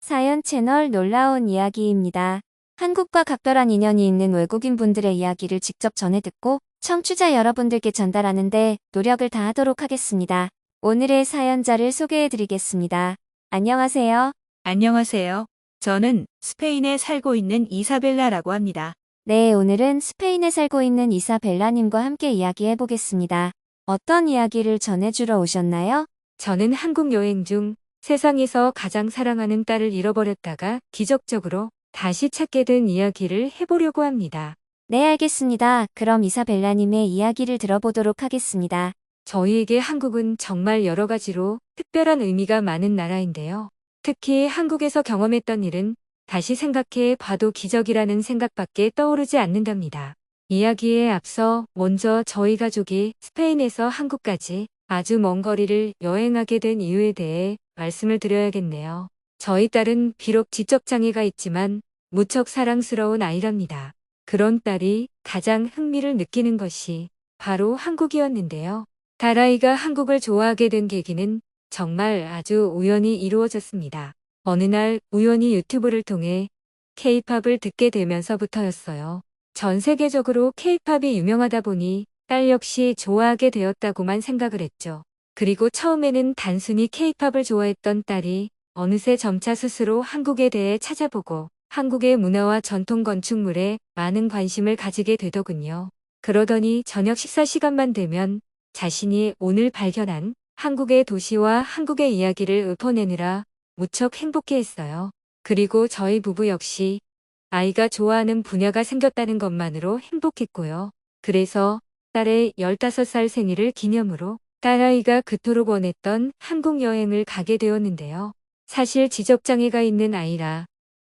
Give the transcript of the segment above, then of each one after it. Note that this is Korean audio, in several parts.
사연 채널 놀라운 이야기입니다. 한국과 각별한 인연이 있는 외국인 분들의 이야기를 직접 전해 듣고 청취자 여러분들께 전달하는 데 노력을 다하도록 하겠습니다. 오늘의 사연자를 소개해 드리겠습니다. 안녕하세요. 안녕하세요. 저는 스페인에 살고 있는 이사벨라라고 합니다. 네, 오늘은 스페인에 살고 있는 이사벨라님과 함께 이야기해 보겠습니다. 어떤 이야기를 전해주러 오셨나요? 저는 한국 여행 중 세상에서 가장 사랑하는 딸을 잃어버렸다가 기적적으로 다시 찾게 된 이야기를 해보려고 합니다. 네, 알겠습니다. 그럼 이사벨라님의 이야기를 들어보도록 하겠습니다. 저희에게 한국은 정말 여러 가지로 특별한 의미가 많은 나라인데요. 특히 한국에서 경험했던 일은 다시 생각해 봐도 기적이라는 생각밖에 떠오르지 않는답니다. 이야기에 앞서 먼저 저희 가족이 스페인에서 한국까지 아주 먼 거리를 여행하게 된 이유에 대해 말씀을 드려야겠네요. 저희 딸은 비록 지적장애가 있지만 무척 사랑스러운 아이랍니다. 그런 딸이 가장 흥미를 느끼는 것이 바로 한국이었는데요. 딸아이가 한국을 좋아하게 된 계기는 정말 아주 우연히 이루어졌습니다. 어느 날 우연히 유튜브를 통해 K-팝을 듣게 되면서부터였어요. 전 세계적으로 K-팝이 유명하다 보니 딸 역시 좋아하게 되었다고만 생각을 했죠. 그리고 처음에는 단순히 K-팝을 좋아했던 딸이 어느새 점차 스스로 한국에 대해 찾아보고 한국의 문화와 전통 건축물에 많은 관심을 가지게 되더군요. 그러더니 저녁 식사 시간만 되면 자신이 오늘 발견한 한국의 도시와 한국의 이야기를 읊어내느라 무척 행복해했어요. 그리고 저희 부부 역시 아이가 좋아하는 분야가 생겼다는 것만으로 행복했고요. 그래서 딸의 15살 생일을 기념으로 딸아이가 그토록 원했던 한국 여행을 가게 되었는데요. 사실 지적장애가 있는 아이라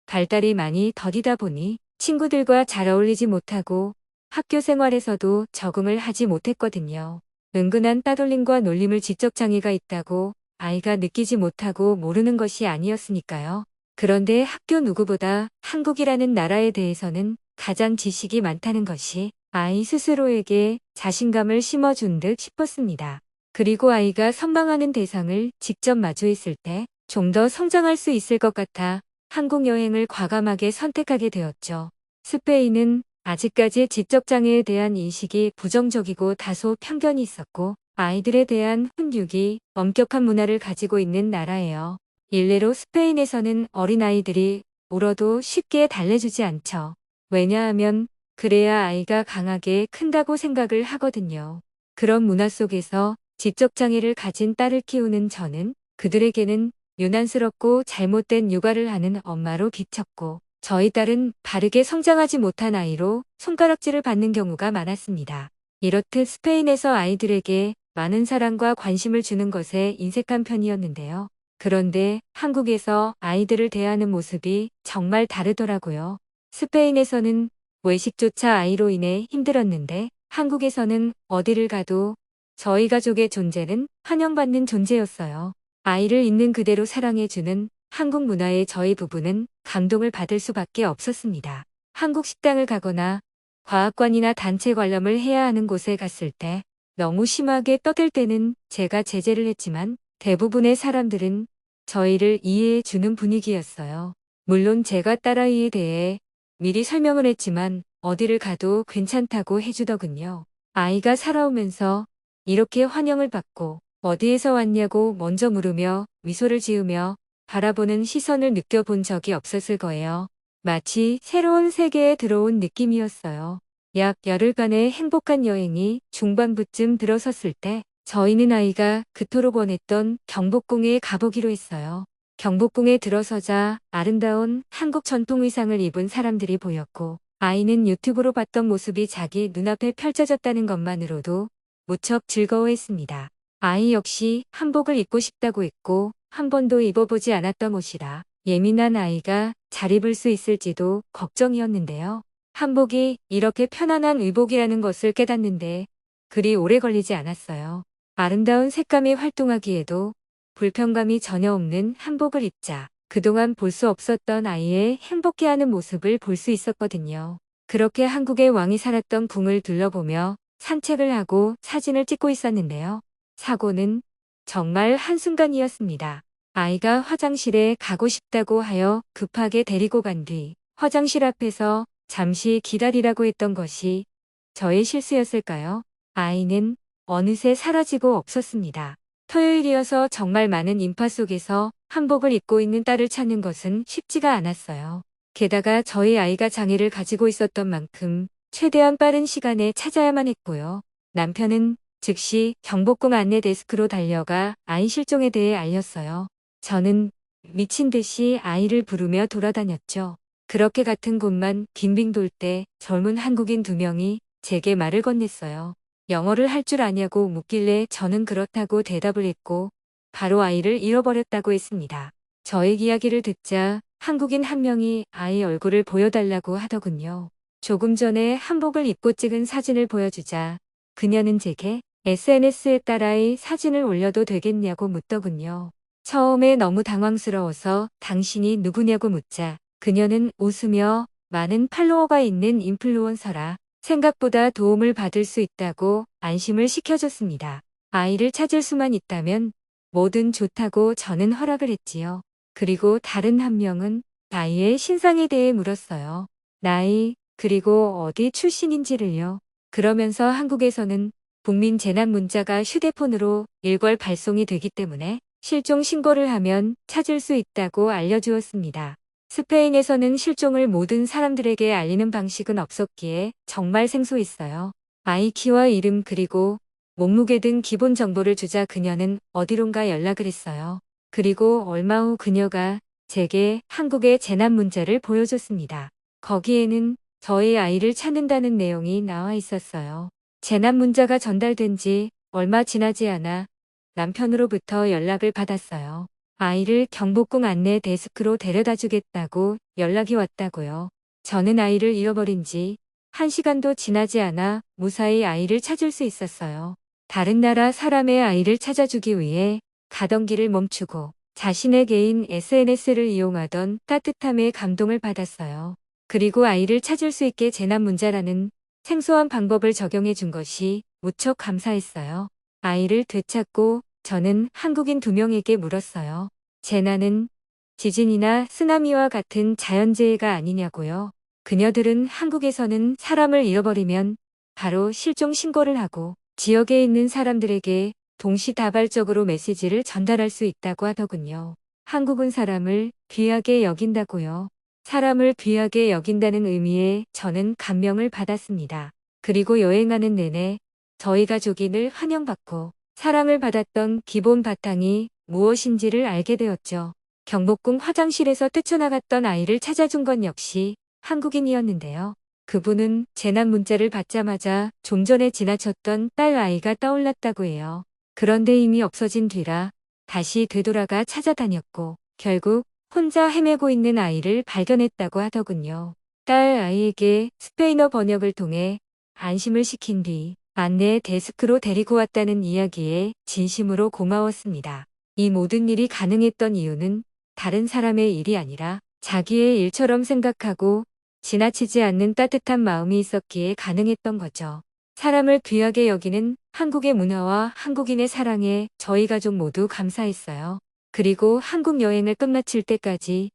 발달이 많이 더디다 보니 친구들과 잘 어울리지 못하고 학교 생활에서도 적응을 하지 못했거든요. 은근한 따돌림과 놀림을 지적장애가 있다고 아이가 느끼지 못하고 모르는 것이 아니었으니까요. 그런데 학교 누구보다 한국이라는 나라에 대해서는 가장 지식이 많다는 것이 아이 스스로에게 자신감을 심어준 듯 싶었습니다. 그리고 아이가 선망하는 대상을 직접 마주했을 때 좀 더 성장할 수 있을 것 같아 한국 여행을 과감하게 선택하게 되었죠. 스페인은 아직까지 지적장애에 대한 인식이 부정적이고 다소 편견이 있었고 아이들에 대한 훈육이 엄격한 문화를 가지고 있는 나라예요. 일례로 스페인에서는 어린아이들이 울어도 쉽게 달래주지 않죠. 왜냐하면 그래야 아이가 강하게 큰다고 생각을 하거든요. 그런 문화 속에서 지적장애를 가진 딸을 키우는 저는 그들에게는 유난스럽고 잘못된 육아를 하는 엄마로 비쳤고 저희 딸은 바르게 성장하지 못한 아이로 손가락질을 받는 경우가 많았습니다. 이렇듯 스페인에서 아이들에게 많은 사랑과 관심을 주는 것에 인색한 편이었는데요. 그런데 한국에서 아이들을 대하는 모습이 정말 다르더라고요. 스페인에서는 외식조차 아이로 인해 힘들었는데 한국에서는 어디를 가도 저희 가족의 존재는 환영받는 존재였어요. 아이를 있는 그대로 사랑해주는 한국 문화에 저희 부부는 감동을 받을 수밖에 없었습니다. 한국 식당을 가거나 과학관이나 단체 관람을 해야 하는 곳에 갔을 때 너무 심하게 떠들 때는 제가 제재를 했지만 대부분의 사람들은 저희를 이해해 주는 분위기였어요. 물론 제가 딸아이에 대해 미리 설명을 했지만 어디를 가도 괜찮다고 해주더군요. 아이가 살아오면서 이렇게 환영을 받고 어디에서 왔냐고 먼저 물으며 미소를 지으며 바라보는 시선을 느껴본 적이 없었을 거예요. 마치 새로운 세계에 들어온 느낌이었어요. 약 열흘간의 행복한 여행이 중반부쯤 들어섰을 때 저희는 아이가 그토록 원했던 경복궁에 가보기로 했어요. 경복궁에 들어서자 아름다운 한국 전통 의상을 입은 사람들이 보였고 아이는 유튜브로 봤던 모습이 자기 눈앞에 펼쳐졌다는 것만으로도 무척 즐거워했습니다. 아이 역시 한복을 입고 싶다고 했고 한 번도 입어보지 않았던 옷이라 예민한 아이가 잘 입을 수 있을지도 걱정이었는데요. 한복이 이렇게 편안한 의복이라는 것을 깨닫는데 그리 오래 걸리지 않았어요. 아름다운 색감이 활동하기에도 불편감이 전혀 없는 한복을 입자 그동안 볼 수 없었던 아이의 행복해하는 모습을 볼 수 있었거든요. 그렇게 한국의 왕이 살았던 궁을 둘러보며 산책을 하고 사진을 찍고 있었는데요. 사고는 정말 한순간이었습니다. 아이가 화장실에 가고 싶다고 하여 급하게 데리고 간 뒤 화장실 앞에서 잠시 기다리라고 했던 것이 저의 실수였을까요? 아이는 어느새 사라지고 없었습니다. 토요일이어서 정말 많은 인파 속에서 한복을 입고 있는 딸을 찾는 것은 쉽지가 않았어요. 게다가 저희 아이가 장애를 가지고 있었던 만큼 최대한 빠른 시간에 찾아야만 했고요. 남편은 즉시 경복궁 안내 데스크로 달려가 아이 실종에 대해 알렸어요. 저는 미친 듯이 아이를 부르며 돌아다녔죠. 그렇게 같은 곳만 빙빙 돌 때 젊은 한국인 2명이 제게 말을 건넸어요. 영어를 할 줄 아냐고 묻길래 저는 그렇다고 대답을 했고 바로 아이를 잃어버렸다고 했습니다. 저의 이야기를 듣자 한국인 한 명이 아이 얼굴을 보여달라고 하더군요. 조금 전에 한복을 입고 찍은 사진을 보여주자 그녀는 제게 SNS에 딸아이 사진을 올려도 되겠냐고 묻더군요. 처음에 너무 당황스러워서 당신이 누구냐고 묻자 그녀는 웃으며 많은 팔로워가 있는 인플루언서라 생각보다 도움을 받을 수 있다고 안심을 시켜줬습니다. 아이를 찾을 수만 있다면 뭐든 좋다고 저는 허락을 했지요. 그리고 다른 한 명은 아이의 신상에 대해 물었어요. 나이, 그리고 어디 출신인지를요. 그러면서 한국에서는 국민 재난 문자가 휴대폰으로 일괄 발송이 되기 때문에 실종 신고를 하면 찾을 수 있다고 알려주었습니다. 스페인에서는 실종을 모든 사람들에게 알리는 방식은 없었기에 정말 생소했어요. 아이 키와 이름 그리고 몸무게 등 기본 정보를 주자 그녀는 어디론가 연락을 했어요. 그리고 얼마 후 그녀가 제게 한국의 재난 문자를 보여줬습니다. 거기에는 저의 아이를 찾는다는 내용이 나와 있었어요. 재난 문자가 전달된 지 얼마 지나지 않아 남편으로부터 연락을 받았어요. 아이를 경복궁 안내 데스크로 데려다 주겠다고 연락이 왔다고요. 저는 아이를 잃어버린 지 1시간도 지나지 않아 무사히 아이를 찾을 수 있었어요. 다른 나라 사람의 아이를 찾아주기 위해 가던 길을 멈추고 자신의 개인 SNS를 이용하던 따뜻함에 감동을 받았어요. 그리고 아이를 찾을 수 있게 재난 문자라는 생소한 방법을 적용해 준 것이 무척 감사했어요. 아이를 되찾고 저는 한국인 2명에게 물었어요. 재난은 지진이나 쓰나미와 같은 자연재해가 아니냐고요. 그녀들은 한국에서는 사람을 잃어버리면 바로 실종 신고를 하고 지역에 있는 사람들에게 동시다발적으로 메시지를 전달할 수 있다고 하더군요. 한국은 사람을 귀하게 여긴다고요. 사람을 귀하게 여긴다는 의미에 저는 감명을 받았습니다. 그리고 여행하는 내내 저희 가족이 늘 환영받고 사랑을 받았던 기본 바탕이 무엇인지를 알게 되었죠. 경복궁 화장실에서 뛰쳐나갔던 아이를 찾아준 건 역시 한국인이었는데요. 그분은 재난 문자를 받자마자 좀 전에 지나쳤던 딸 아이가 떠올랐다고 해요. 그런데 이미 없어진 뒤라 다시 되돌아가 찾아다녔고 결국 혼자 헤매고 있는 아이를 발견했다고 하더군요. 딸 아이에게 스페인어 번역을 통해 안심을 시킨 뒤 안내 데스크로 데리고 왔다는 이야기에 진심으로 고마웠습니다. 이 모든 일이 가능했던 이유는 다른 사람의 일이 아니라 자기의 일처럼 생각하고 지나치지 않는 따뜻한 마음이 있었기에 가능했던 거죠. 사람을 귀하게 여기는 한국의 문화와 한국인의 사랑에 저희 가족 모두 감사했어요. 그리고 한국 여행을 끝마칠 때까지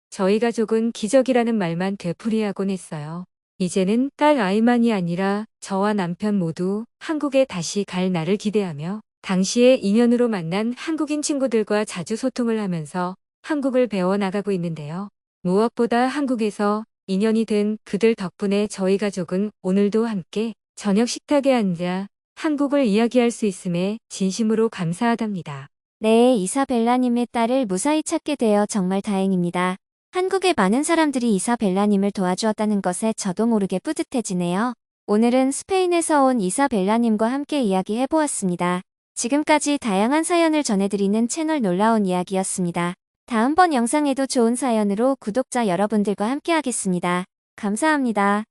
저희 가족은 기적이라는 말만 되풀이하곤 했어요. 이제는 딸 아이만이 아니라 저와 남편 모두 한국에 다시 갈 날을 기대하며 당시에 인연으로 만난 한국인 친구들과 자주 소통을 하면서 한국을 배워나가고 있는데요. 무엇보다 한국에서 인연이 된 그들 덕분에 저희 가족은 오늘도 함께 저녁 식탁에 앉아 한국을 이야기할 수 있음에 진심으로 감사하답니다. 네, 이사벨라님의 딸을 무사히 찾게 되어 정말 다행입니다. 한국의 많은 사람들이 이사벨라님을 도와주었다는 것에 저도 모르게 뿌듯해지네요. 오늘은 스페인에서 온 이사벨라님과 함께 이야기해보았습니다. 지금까지 다양한 사연을 전해드리는 채널 놀라운 이야기였습니다. 다음번 영상에도 좋은 사연으로 구독자 여러분들과 함께 하겠습니다. 감사합니다.